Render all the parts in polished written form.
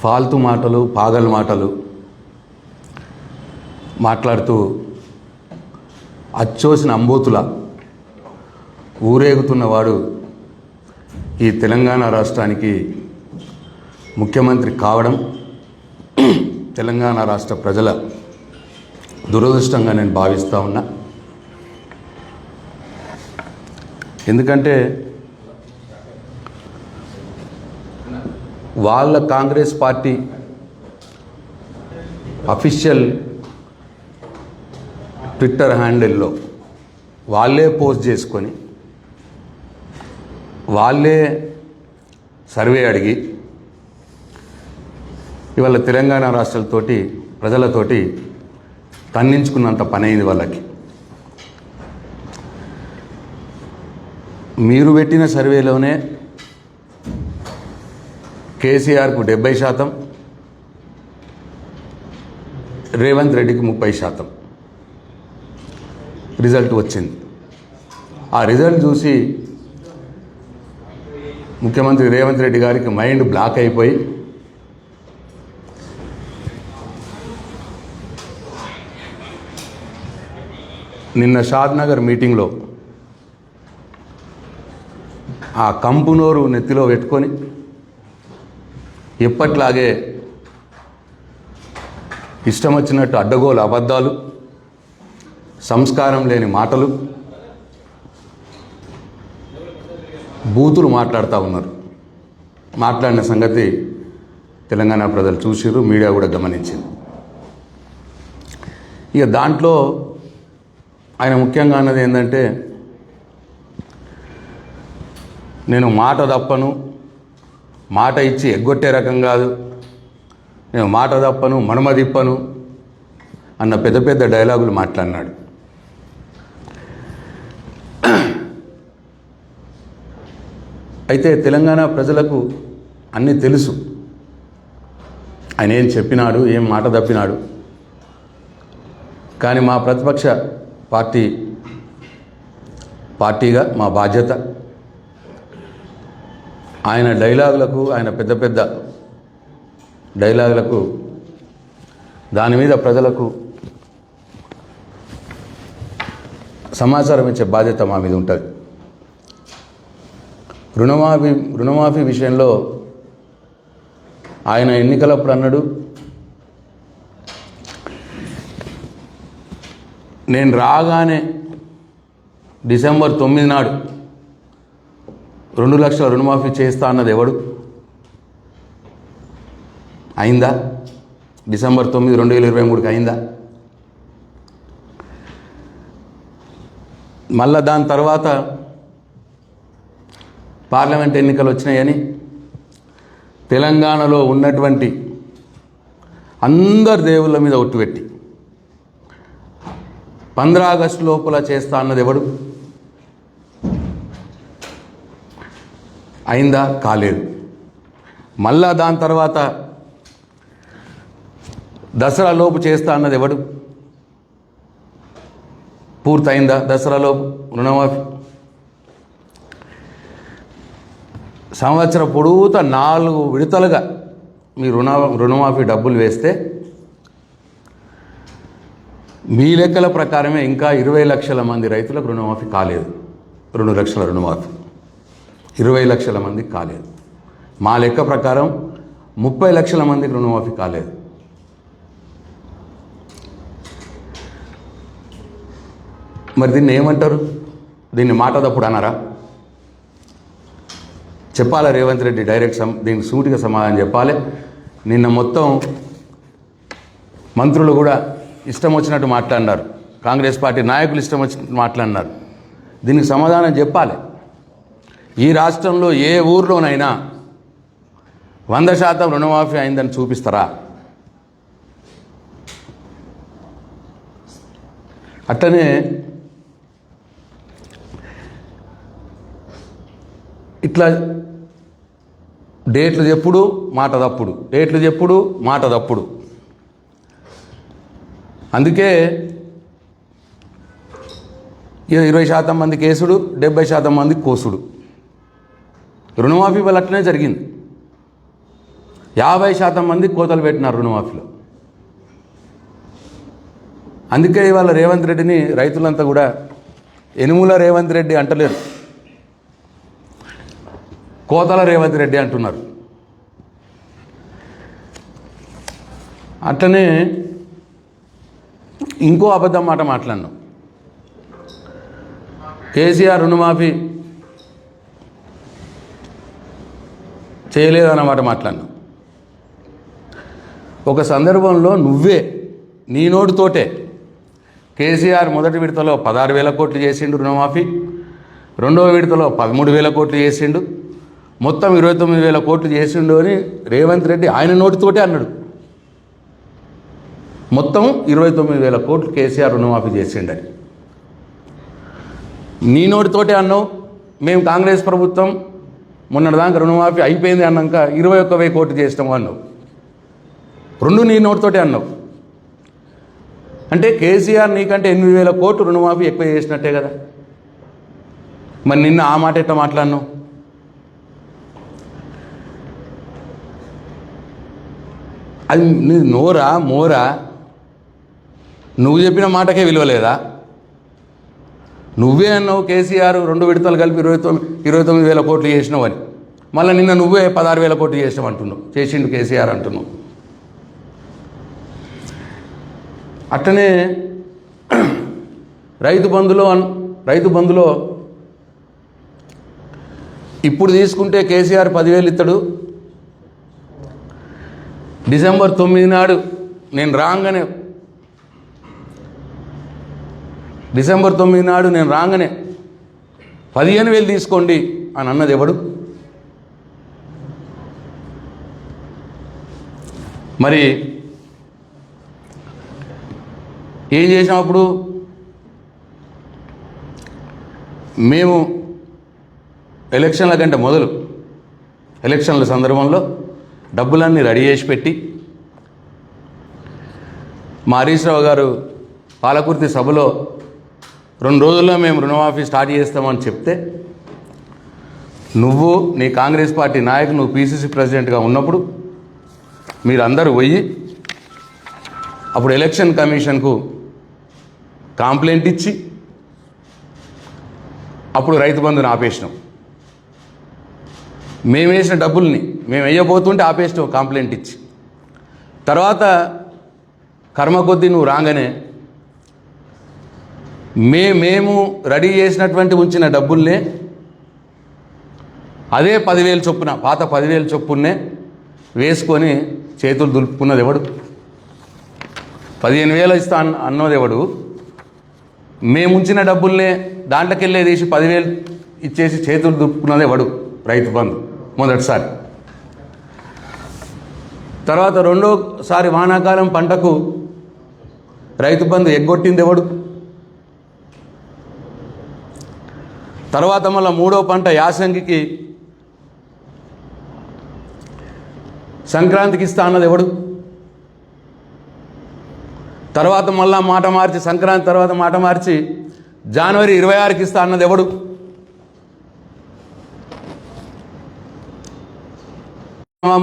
ఫాల్తు మాటలు, పాగల్ మాటలు మాట్లాడుతూ అచ్చోసిన అంబోతుల ఊరేగుతున్నవాడు ఈ తెలంగాణ రాష్ట్రానికి ముఖ్యమంత్రి కావడం తెలంగాణ రాష్ట్ర ప్రజల దురదృష్టంగా నేను భావిస్తూ ఉన్నా. ఎందుకంటే వాళ్ళ కాంగ్రెస్ పార్టీ అఫీషియల్ ట్విట్టర్ హ్యాండిల్లో వాళ్ళే పోస్ట్ చేసుకొని వాళ్ళే సర్వే అడిగి ఇవాళ తెలంగాణ రాష్ట్రాలతోటి ప్రజలతోటి తన్నించుకున్నంత పని అయింది వాళ్ళకి. మీరు పెట్టిన సర్వేలోనే కేసీఆర్కు 70%, రేవంత్ రెడ్డికి 30% రిజల్ట్ వచ్చింది. ఆ రిజల్ట్ చూసి ముఖ్యమంత్రి రేవంత్ రెడ్డి గారికి మైండ్ బ్లాక్ అయిపోయి నిన్న షాద్నగర్ మీటింగ్లో ఆ కంపునోరు నెత్తిలో పెట్టుకొని ఎప్పట్లాగే ఇష్టం వచ్చినట్టు అడ్డగోలు అబద్ధాలు, సంస్కారం లేని మాటలు, బూతులు మాట్లాడుతూ ఉన్నారు. మాట్లాడిన సంగతి తెలంగాణ ప్రజలు చూసిర్రు, మీడియా కూడా గమనించింది. ఇక దాంట్లో ఆయన ముఖ్యంగా అన్నది ఏంటంటే, నేను మాట తప్పను, మాట ఇచ్చి ఎగ్గొట్టే రకం కాదు, నేను మాట తప్పను, మడమ తిప్పను అన్న పెద్ద పెద్ద డైలాగులు మాట్లాడినాడు. అయితే తెలంగాణ ప్రజలకు అన్నీ తెలుసు, ఆయన ఏం చెప్పినాడు, ఏం మాట తప్పినాడు. కానీ మా ప్రతిపక్ష పార్టీగా మా బాధ్యత ఆయన డైలాగులకు, ఆయన పెద్ద పెద్ద డైలాగులకు దాని మీద ప్రజలకు సమాచారం ఇచ్చే బాధ్యత మా మీద ఉంటుంది. రుణమాఫీ విషయంలో ఆయన ఎన్నికలప్పుడు అన్నాడు, నేను రాగానే డిసెంబర్ 9 నాడు 2 లక్షల రుణమాఫీ చేస్తా అన్నది ఎవడు? అయిందా? డిసెంబర్ 9, 2023కి అయిందా? మళ్ళా దాని తర్వాత పార్లమెంట్ ఎన్నికలు వచ్చినాయని తెలంగాణలో ఉన్నటువంటి అందరి దేవుళ్ళ మీద ఒట్టు పెట్టి 15 ఆగస్టు లోపల చేస్తా అన్నది ఎవడు? అయిందా? కాలేదు. మళ్ళా దాని తర్వాత దసరా లోపు చేస్తా అన్నది ఎవడు? పూర్తయిందా దసరా లోపు రుణమాఫీ? సంవత్సరం పొడుగుతా 4 విడతలుగా మీ రుణమాఫీ డబ్బులు వేస్తే మీ లెక్కల ప్రకారమే ఇంకా 20 లక్షల మంది రైతులకు రుణమాఫీ కాలేదు. 2 లక్షల రుణమాఫీ 20 లక్షల మందికి కాలేదు. మా లెక్క ప్రకారం 30 లక్షల మందికి రుణమాఫీ కాలేదు. మరి దీన్ని ఏమంటారు? దీన్ని మాట తప్పుడు అన్నారా? చెప్పాలా రేవంత్ రెడ్డి డైరెక్ట్ దీనికి సూటిగా సమాధానం చెప్పాలి. నిన్న మొత్తం మంత్రులు కూడా ఇష్టం వచ్చినట్టు మాట్లాడినారు, కాంగ్రెస్ పార్టీ నాయకులు ఇష్టం వచ్చినట్టు మాట్లాడినారు. దీనికి సమాధానం చెప్పాలి. ఈ రాష్ట్రంలో ఏ ఊర్లోనైనా 100% రుణమాఫీ అయిందని చూపిస్తారా? అట్లనే ఇట్లా డేట్లు చెప్పుడు మాట తప్పుడు, డేట్లు చెప్పుడు మాట తప్పుడు. అందుకే 20% మంది కేసుడు, 70% మంది కోసుడు. రుణమాఫీ వల్ల అట్లనే జరిగింది. 50% మంది కోతలు పెట్టినారు రుణమాఫీలో. అందుకే ఇవాళ రేవంత్ రెడ్డిని రైతులంతా కూడా ఎనుముల రేవంత్ రెడ్డి అంటలేరు, కోతల రేవంత్ రెడ్డి అంటున్నారు. అట్లనే ఇంకో అబద్ధం మాట మాట్లాడినాం. కేసీఆర్ రుణమాఫీ చేయలేదన్నమాట మాట్లాడినాం. ఒక సందర్భంలో నువ్వే నీ నోటితోటే కేసీఆర్ మొదటి విడతలో 16,000 కోట్లు చేసిండు రుణమాఫీ, రెండవ విడతలో 13,000 కోట్లు చేసిండు, మొత్తం 29,000 కోట్లు చేసిండు అని రేవంత్ రెడ్డి ఆయన నోటితోటే అన్నాడు. మొత్తం 29,000 కోట్లు కేసీఆర్ రుణమాఫీ చేసిండని నీ నోటితోటే అన్నావు. మేము కాంగ్రెస్ ప్రభుత్వం మొన్నటిదాకా రుణమాఫీ అయిపోయింది అన్నాక 21,000 కోట్లు చేసినాము అన్నావు. రెండు నీ నోటితోటే అన్నావు. అంటే కేసీఆర్ నీకంటే 8,000 కోట్లు రుణమాఫీ ఎక్కువ చేసినట్టే కదా. మరి నిన్న ఆ మాట ఎట్లా మాట్లాడినావు? అది నీ నోరా మోరా? నువ్వు చెప్పిన మాటకే విలువలేదా? నువ్వే అన్నావు కేసీఆర్ 2 విడతలు కలిపి 29,000 కోట్లు చేసినావు అని. మళ్ళీ నిన్న నువ్వే 16,000 కోట్లు చేసినావు అంటున్నావు, చేసిండు కేసీఆర్ అంటున్నావు. అట్లనే రైతు బంధులో ఇప్పుడు తీసుకుంటే కేసీఆర్ 10,000 ఇస్తాడు. డిసెంబర్ 9 నాడు నేను రాగానే డిసెంబర్ 9 నాడు నేను రాగానే 15,000 తీసుకోండి అని అన్నది ఎవడు? మరి ఏం చేసినప్పుడు మేము ఎలక్షన్ల కంటే మొదలు ఎలక్షన్ల సందర్భంలో డబ్బులన్నీ రెడీ చేసి పెట్టి మా హరీష్ రావు గారు పాలకుర్తి సభలో 2 రోజుల్లో మేము రుణమాఫీ స్టార్ట్ చేస్తామని చెప్తే నువ్వు నీ కాంగ్రెస్ పార్టీ నాయకుడు నువ్వు పీసీసీ ప్రెసిడెంట్గా ఉన్నప్పుడు మీరందరూ పోయి అప్పుడు ఎలక్షన్ కమిషన్కు కంప్లైంట్ ఇచ్చి అప్పుడు రైతు బంధుని ఆపేసినాం. మేము వేసిన డబ్బుల్ని మేము వేయబోతుంటే ఆపేసినావు కంప్లైంట్ ఇచ్చి. తర్వాత కర్మ కొద్దీ నువ్వు రాగానే మేము రెడీ చేసినటువంటి ఉంచిన డబ్బుల్నే అదే 10,000 చొప్పున పాత 10,000 చొప్పునే వేసుకొని చేతులు దులుపుకున్నది ఎవడు? 15,000 ఇస్తా అన్నది ఎవడు? మేము ఉంచిన డబ్బుల్నే దాంట్లోకెళ్ళే తీసి 10,000 ఇచ్చేసి చేతులు దులుపుకున్నది ఎవడు? రైతు బంధు మొదటిసారి. తర్వాత రెండోసారి వానాకాలం పంటకు రైతు బంధు ఎగ్గొట్టింది ఎవడు? తర్వాత మళ్ళీ మూడో పంట యాసంగికి సంక్రాంతికి ఇస్తా అన్నది ఎవడు? తర్వాత మళ్ళా మాట మార్చి సంక్రాంతి తర్వాత మాట మార్చి జనవరి 26కి ఇస్తా అన్నది ఎవడు?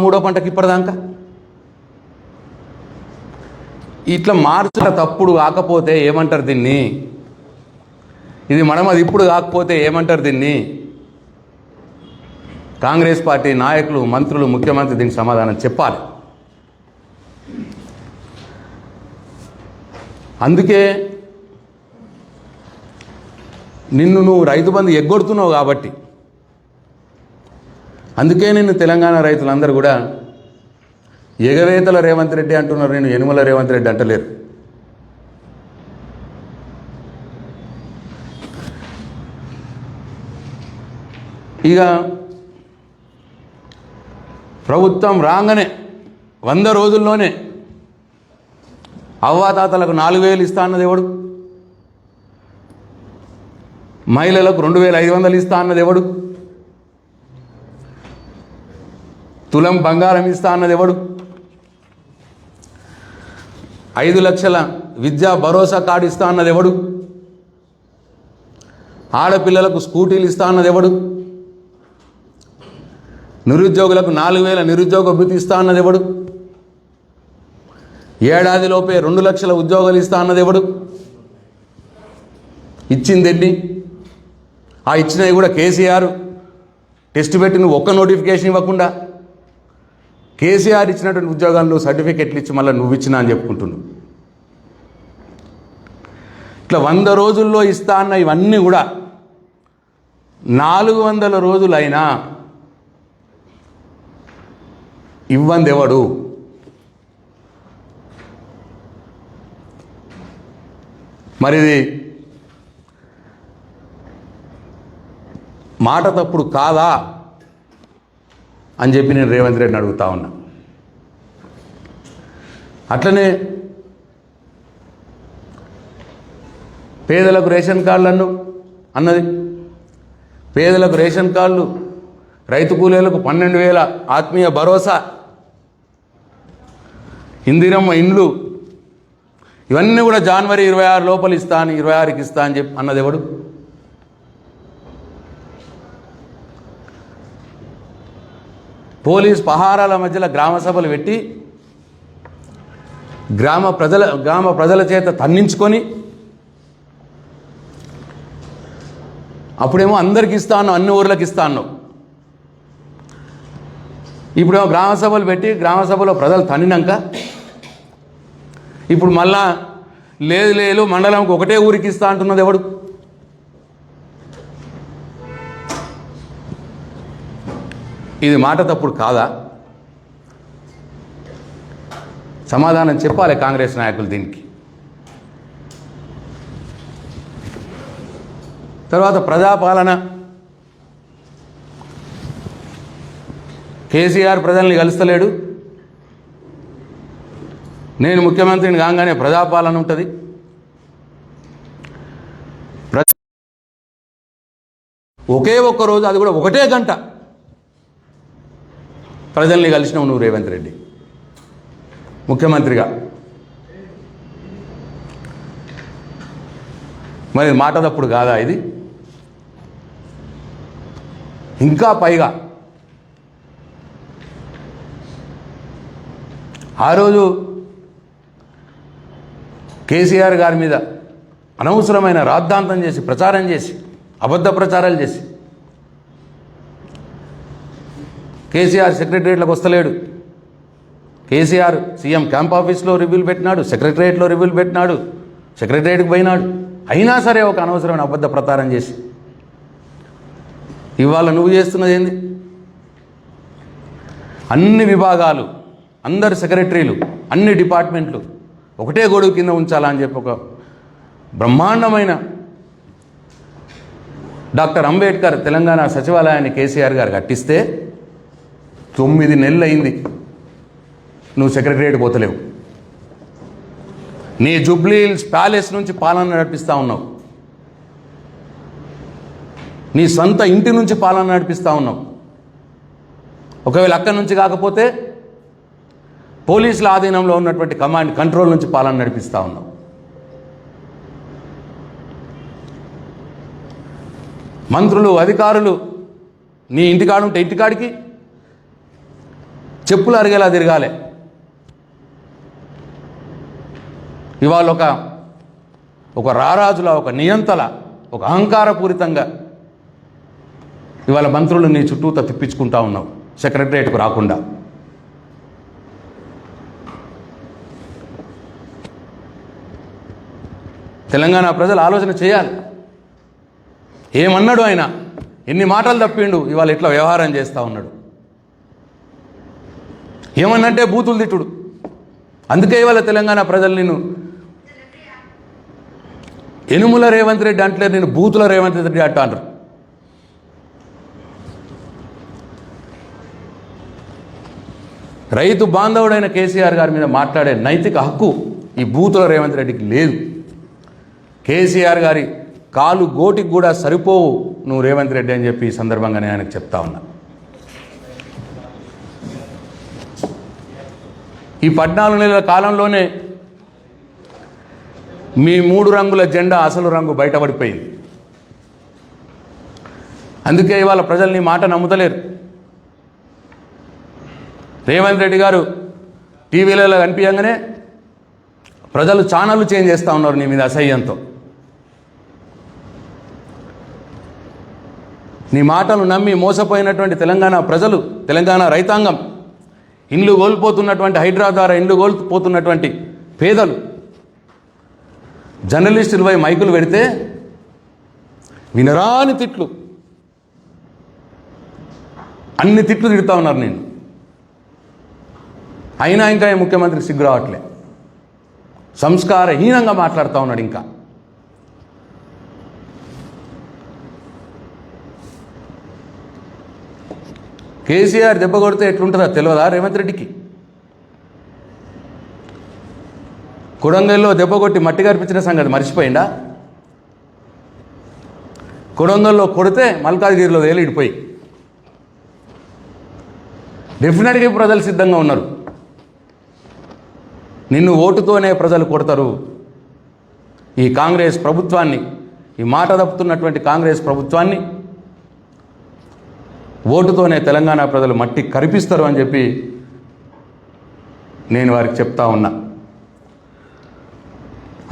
మూడో పంటకి ఇప్పటిదాకా ఇట్లా మార్చుల తప్పుడు కాకపోతే ఏమంటారు దీన్ని? ఇది మనం అది ఇప్పుడు కాకపోతే ఏమంటారు దీన్ని? కాంగ్రెస్ పార్టీ నాయకులు, మంత్రులు, ముఖ్యమంత్రి దీనికి సమాధానం చెప్పాలి. అందుకే నువ్వు రైతు బంధు ఎగ్గొడుతున్నావు కాబట్టి అందుకే నిన్ను తెలంగాణ రైతులందరూ కూడా ఎగవేతల రేవంత్ రెడ్డి అంటున్నారు, నేను యనుమల రేవంత్ రెడ్డి అంటలేరు. ఇక ప్రభుత్వం రాగానే 100 రోజుల్లోనే అవ్వాతాతలకు 4,000 ఇస్తా అన్నది ఎవడు? మహిళలకు 2,500 ఇస్తా అన్నది ఎవడు? తులం బంగారం ఇస్తా అన్నది ఎవడు? 5 లక్షల విద్యా భరోసా కార్డు ఇస్తా అన్నది ఎవడు? ఆడపిల్లలకు స్కూటీలు ఇస్తా అన్నది ఎవడు? నిరుద్యోగులకు 4,000 నిరుద్యోగ భృతి ఇస్తా అన్నది ఎవడు? ఏడాదిలోపే 2 లక్షల ఉద్యోగాలు ఇస్తా అన్నది ఎవడు? ఇచ్చింది ఎన్ని? ఆ ఇచ్చినవి కూడా కేసీఆర్ టెస్ట్ పెట్టి నువ్వు ఒక్క నోటిఫికేషన్ ఇవ్వకుండా కేసీఆర్ ఇచ్చినటువంటి ఉద్యోగాలు సర్టిఫికెట్లు ఇచ్చి మళ్ళీ నువ్వు ఇచ్చినా అని చెప్పుకుంటున్నావు. ఇట్లా 100 రోజుల్లో ఇస్తా అన్న ఇవన్నీ కూడా 400 రోజులైనా ఇవ్వంది ఎవడు? మరిది మాట తప్పుడు కాదా అని చెప్పి నేను రేవంత్ రెడ్డిని అడుగుతా ఉన్నా. అట్లనే పేదలకు రేషన్ కార్డులను అన్నది, పేదలకు రేషన్ కార్డులు, రైతు కూలీలకు 12,000 ఆత్మీయ భరోసా, ఇందిరమ్మ ఇండ్లు, ఇవన్నీ కూడా జనవరి 26 లోపల ఇస్తా అని 26కి ఇస్తా అని చెప్పి అన్నది ఎవడు? పోలీస్ పహారాల మధ్యలో గ్రామ సభలు పెట్టి గ్రామ ప్రజల చేత తన్నించుకొని అప్పుడేమో అందరికి ఇస్తా అన్నావు, అన్ని ఊర్లకు ఇస్తా అన్నావు. ఇప్పుడేమో గ్రామ సభలు పెట్టి గ్రామ సభలో ప్రజలు తన్నినాక ఇప్పుడు మళ్ళా లేదు మండలంకి ఒకటే ఊరికి ఇస్తా అంటున్నది ఎవడు? ఇది మాట తప్పుడు కాదా? సమాధానం చెప్పాలి కాంగ్రెస్ నాయకులు దీనికి. తర్వాత ప్రజాపాలన, కేసీఆర్ ప్రజల్ని కలుస్తలేడు, నేను ముఖ్యమంత్రిని కాగానే ప్రజాపాలన ఉంటుంది. ఒకే ఒక్క రోజు, అది కూడా 1 గంట ప్రజల్ని కలిసినావు నువ్వు రేవంత్ రెడ్డి ముఖ్యమంత్రిగా. మరి మాట తప్పుడు కాదా ఇది? ఇంకా పైగా ఆ రోజు కేసీఆర్ గారి మీద అనవసరమైన రాద్ధాంతం చేసి, ప్రచారం చేసి, అబద్ధ ప్రచారాలు చేసి కేసీఆర్ సెక్రటరియట్లకు వస్తలేడు, కేసీఆర్ సీఎం క్యాంప్ ఆఫీస్లో రివ్యూలు పెట్టినాడు, సెక్రటరియట్లో రివ్యూలు పెట్టినాడు, సెక్రటరియట్కి పోయినాడు, అయినా సరే ఒక అనవసరమైన అబద్ధ ప్రచారం చేసి ఇవాళ నువ్వు చేస్తున్నది ఏంది? అన్ని విభాగాలు, అందరు సెక్రటరీలు, అన్ని డిపార్ట్మెంట్లు ఒకటే గొడుగు కింద ఉంచాలని చెప్పి ఒక బ్రహ్మాండమైన డాక్టర్ అంబేద్కర్ తెలంగాణ సచివాలయాన్ని కేసీఆర్ గారు కట్టిస్తే 9 నెలలు అయింది, నువ్వు సెక్రటరియట్ పోతలేవు. నీ జూబ్లీ హిల్స్ ప్యాలెస్ నుంచి పాలన నడిపిస్తూ ఉన్నావు, నీ సొంత ఇంటి నుంచి పాలన నడిపిస్తూ ఉన్నావు. ఒకవేళ అక్కడి నుంచి కాకపోతే పోలీసుల ఆధీనంలో ఉన్నటువంటి కమాండ్ కంట్రోల్ నుంచి పాలన నడిపిస్తూ ఉన్నావు. మంత్రులు, అధికారులు నీ ఇంటికాడుంటే ఇంటికాడికి చెప్పులు అరిగేలా తిరగాలి. ఇవాళ ఒక రారాజుల, ఒక నియంతల, ఒక అహంకారపూరితంగా ఇవాళ మంత్రులు నీ చుట్టూతో తిప్పించుకుంటా ఉన్నావు సెక్రటరియట్కు రాకుండా. తెలంగాణ ప్రజలు ఆలోచన చేయాలి. ఏమన్నాడు ఆయన? ఎన్ని మాటలు తప్పిండు, ఇవాళ ఇట్లా వ్యవహారం చేస్తూ ఉన్నాడు. ఏమన్నంటే బూతులు తిట్టుడు. అందుకే ఇవాళ తెలంగాణ ప్రజలు నిన్ను ఎనుముల రేవంత్ రెడ్డి అంటలేరు, నేను బూతుల రేవంత్ రెడ్డి అంటారు. రైతు బాంధవుడైన కేసీఆర్ గారి మీద మాట్లాడే నైతిక హక్కు ఈ బూతుల రేవంత్ రెడ్డికి లేదు. కేసీఆర్ గారి కాలు గోటికి కూడా సరిపోవు నువ్వు రేవంత్ రెడ్డి అని చెప్పి ఈ సందర్భంగా నేను ఆయనకు చెప్తా ఉన్నా. ఈ 14 నెలల కాలంలోనే మీ 3 రంగుల జెండా అసలు రంగు బయటపడిపోయింది. అందుకే ఇవాళ ప్రజలు నీ మాట నమ్ముతలేరు. రేవంత్ రెడ్డి గారు టీవీలలో కనిపించగానే ప్రజలు ఛానళ్ళు చేంజ్ చేస్తూ ఉన్నారు నీ మీద అసహ్యంతో. నీ మాటలు నమ్మి మోసపోయినటువంటి తెలంగాణ ప్రజలు, తెలంగాణ రైతాంగం, ఇండ్లు కోల్పోతున్నటువంటి హైడ్రా ద్వారా ఇండ్లు కోల్పోతున్నటువంటి పేదలు జర్నలిస్టులపై మైకులు పెడితే వినరాని తిట్లు, అన్ని తిట్లు తిడుతూ ఉన్నారు నేను. అయినా ఇంకా ముఖ్యమంత్రికి సిగ్గు రావట్లే, సంస్కారహీనంగా మాట్లాడుతూ ఉన్నాడు. ఇంకా కేసీఆర్ దెబ్బ కొడితే ఎట్లుంటుందో తెలియదా రేవంత్ రెడ్డికి? కొడంగల్లో దెబ్బ కొట్టి మట్టి కనిపించిన సంగతి మర్చిపోయిందా? కొడంగల్లో కొడితే మల్కాజ్గిరిలో వేలిడిపోయి డెఫినెట్గా ప్రజలు సిద్ధంగా ఉన్నారు. నిన్ను ఓటుతోనే ప్రజలు కొడతారు. ఈ కాంగ్రెస్ ప్రభుత్వాన్ని, ఈ మాట తప్పుతున్నటువంటి కాంగ్రెస్ ప్రభుత్వాన్ని ఓటుతోనే తెలంగాణ ప్రజలు మట్టి కరిపిస్తారు అని చెప్పి నేను వారికి చెప్తా ఉన్నా.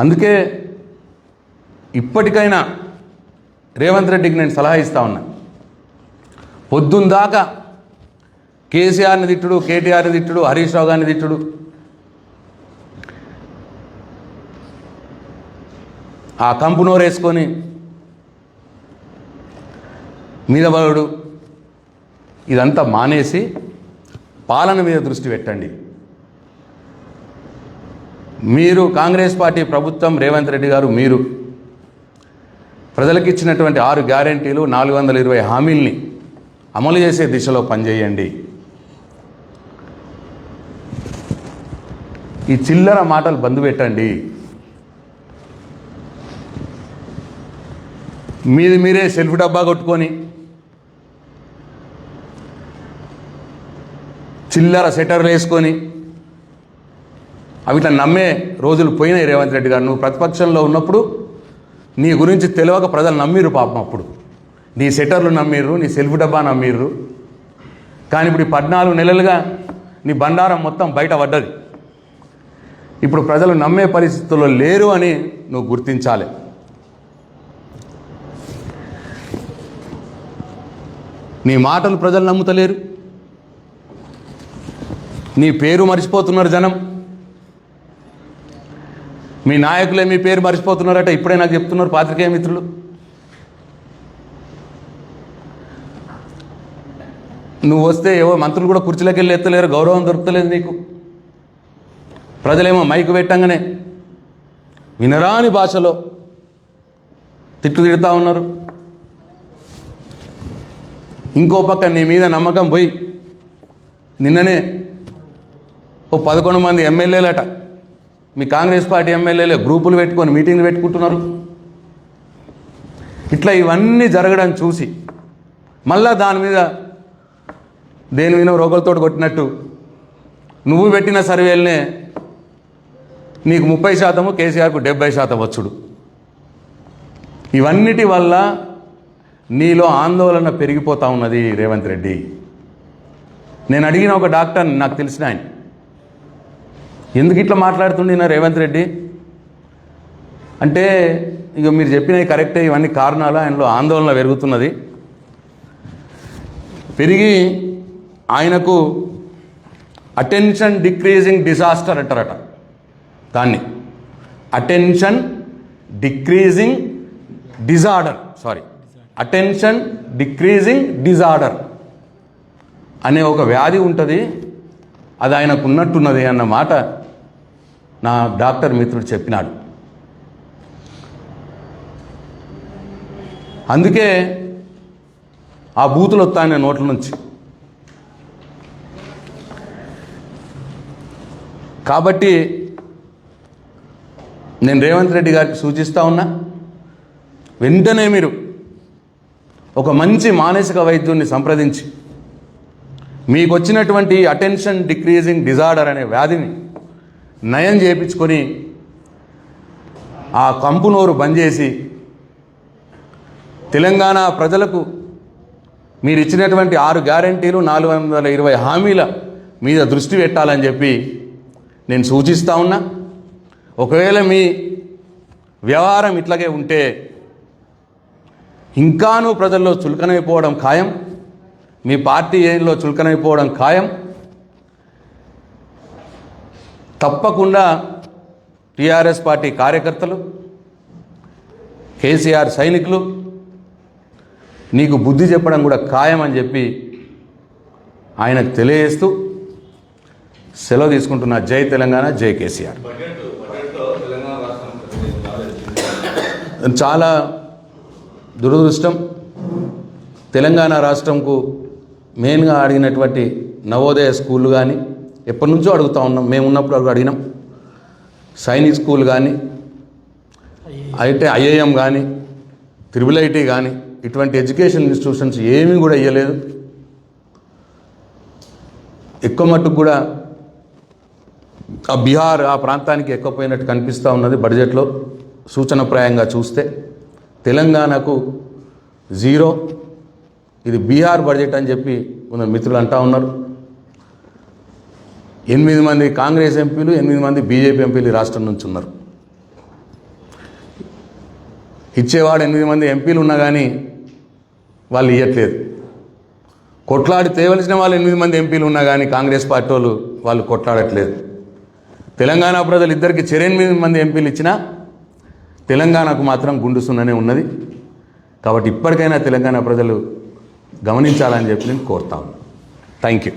అందుకే ఇప్పటికైనా రేవంత్ రెడ్డికి నేను సలహా ఇస్తా ఉన్నా. పొద్దుందాకా కేసీఆర్ని తిట్టుడు, కేటీఆర్ని తిట్టుడు, హరీష్ రావు గారిని తిట్టుడు, ఆ కంపు నోరేసుకొని మీద బలుడు, ఇదంతా మానేసి పాలన మీద దృష్టి పెట్టండి. మీరు కాంగ్రెస్ పార్టీ ప్రభుత్వం, రేవంత్ రెడ్డి గారు, మీరు ప్రజలకు ఇచ్చినటువంటి 6 గ్యారెంటీలు, 420 హామీల్ని అమలు చేసే దిశలో పనిచేయండి. ఈ చిల్లర మాటలు బంద్ పెట్టండి. మీరే సెల్ఫ్ డబ్బా కొట్టుకొని చిల్లర సెటర్లు వేసుకొని అవిట్లా నమ్మే రోజులు పోయినాయి. రేవంత్ రెడ్డి గారు, నువ్వు ప్రతిపక్షంలో ఉన్నప్పుడు నీ గురించి తెలియక ప్రజలు నమ్మిర్రు పాపం. అప్పుడు నీ సెటర్లు నమ్మిర్రు, నీ సెల్ఫ్ డబ్బా నమ్మిర్రు. కానీ ఇప్పుడు 14 నెలలుగా నీ బండారం మొత్తం బయట పడ్డది. ఇప్పుడు ప్రజలు నమ్మే పరిస్థితుల్లో లేరు అని నువ్వు గుర్తించాలి. నీ మాటలు ప్రజలు నమ్ముతలేరు, నీ పేరు మర్చిపోతున్నారు జనం. మీ నాయకులే మీ పేరు మర్చిపోతున్నారట, ఇప్పుడే నాకు చెప్తున్నారు పాత్రికేయ మిత్రులు. నువ్వు వస్తే ఏవో మంత్రులు కూడా కుర్చీలోకి వెళ్ళి ఎత్తలేరు, గౌరవం దొరుకుతలేదు నీకు. ప్రజలేమో మైకు పెట్టంగానే వినరాని భాషలో తిడుతూ ఉన్నారు. ఇంకో పక్క నీ మీద నమ్మకం పోయి నిన్ననే 11 మంది ఎమ్మెల్యేలట, మీ కాంగ్రెస్ పార్టీ ఎమ్మెల్యేలే గ్రూపులు పెట్టుకొని మీటింగ్లు పెట్టుకుంటున్నారు. ఇట్లా ఇవన్నీ జరగడం చూసి మళ్ళా దాని మీద దేని మీద రోగులతో కొట్టినట్టు నువ్వు పెట్టిన సర్వేలనే నీకు 30%, కేసీఆర్కు 70% వచ్చుడు. ఇవన్నిటి వల్ల నీలో ఆందోళన పెరిగిపోతూ ఉన్నది రేవంత్ రెడ్డి. నేను అడిగిన ఒక డాక్టర్, నాకు తెలిసిన ఆయన, ఎందుకు ఇట్లా మాట్లాడుతుండే రేవంత్ రెడ్డి అంటే, ఇక మీరు చెప్పినవి కరెక్టే, ఇవన్నీ కారణాలు, ఆయనలో ఆందోళన పెరుగుతున్నది. పెరిగి ఆయనకు అటెన్షన్ డిక్రీజింగ్ డిజాస్టర్ అంటారట దాన్ని. Attention decreasing disorder, attention decreasing disorder అనే ఒక వ్యాధి ఉంటుంది. అది ఆయనకు ఉన్నట్టున్నది అన్న మాట నా డాక్టర్ మిత్రుడు చెప్పినాడు. అందుకే ఆ బూతులు వస్తాయి నోట్ల నుంచి. కాబట్టి నేను రేవంత్ రెడ్డి గారికి సూచిస్తూ ఉన్నా, వెంటనే మీరు ఒక మంచి మానసిక వైద్యుడిని సంప్రదించి మీకు వచ్చినటువంటి అటెన్షన్ డిక్రీజింగ్ డిజార్డర్ అనే వ్యాధిని నయం చేయించుకొని ఆ కంపు నోరు బంద్ చేసి తెలంగాణ ప్రజలకు మీరు ఇచ్చినటువంటి 6 గ్యారెంటీలు, 420 హామీల మీద దృష్టి పెట్టాలని చెప్పి నేను సూచిస్తూ ఉన్నా. ఒకవేళ మీ వ్యవహారం ఇట్లాగే ఉంటే ఇంకానూ ప్రజల్లో చులకనైపోవడం ఖాయం, మీ పార్టీ ఏలో చులకనైపోవడం ఖాయం. తప్పకుండా టీఆర్ఎస్ పార్టీ కార్యకర్తలు, కేసీఆర్ సైనికులు నీకు బుద్ధి చెప్పడం కూడా ఖాయం అని చెప్పి ఆయనకు తెలియజేస్తూ సెలవు తీసుకుంటున్న. జై తెలంగాణ, జై కేసీఆర్. చాలా దురదృష్టం. తెలంగాణ రాష్ట్రంకు మెయిన్గా అడిగినటువంటి నవోదయ స్కూళ్ళు కానీ ఎప్పటి నుంచో అడుగుతూ ఉన్నాం, మేము ఉన్నప్పుడు అడిగినాం. సైనిక్ స్కూల్ కానీ, అయితే ఐఐఎం కానీ, IIIT కానీ, ఇటువంటి ఎడ్యుకేషన్ ఇన్స్టిట్యూషన్స్ ఏమీ కూడా ఇవ్వలేదు. ఎక్కువ మట్టుకు కూడా ఆ బీహార్ ఆ ప్రాంతానికి ఎక్కువపోయినట్టు కనిపిస్తూ ఉన్నది బడ్జెట్లో. సూచనప్రాయంగా చూస్తే తెలంగాణకు 0. ఇది బీహార్ బడ్జెట్ అని చెప్పి మన మిత్రులు అంటూ ఉన్నారు. 8 మంది కాంగ్రెస్ ఎంపీలు, 8 మంది బీజేపీ ఎంపీలు రాష్ట్రం నుంచి ఉన్నారు. ఇచ్చేవాడు 8 మంది ఎంపీలు ఉన్నా కానీ వాళ్ళు ఇవ్వట్లేదు. కొట్లాడి తేవలసిన వాళ్ళు 8 మంది ఎంపీలు ఉన్నా కానీ కాంగ్రెస్ పార్టీ వాళ్ళు కొట్లాడట్లేదు. తెలంగాణ ప్రజలు ఇద్దరికి 8 మంది ఎంపీలు ఇచ్చినా తెలంగాణకు మాత్రం గుండుసున్ననే ఉన్నది. కాబట్టి ఇప్పటికైనా తెలంగాణ ప్రజలు గమనించాలని చెప్పి నేను కోరుతాను. Thank you.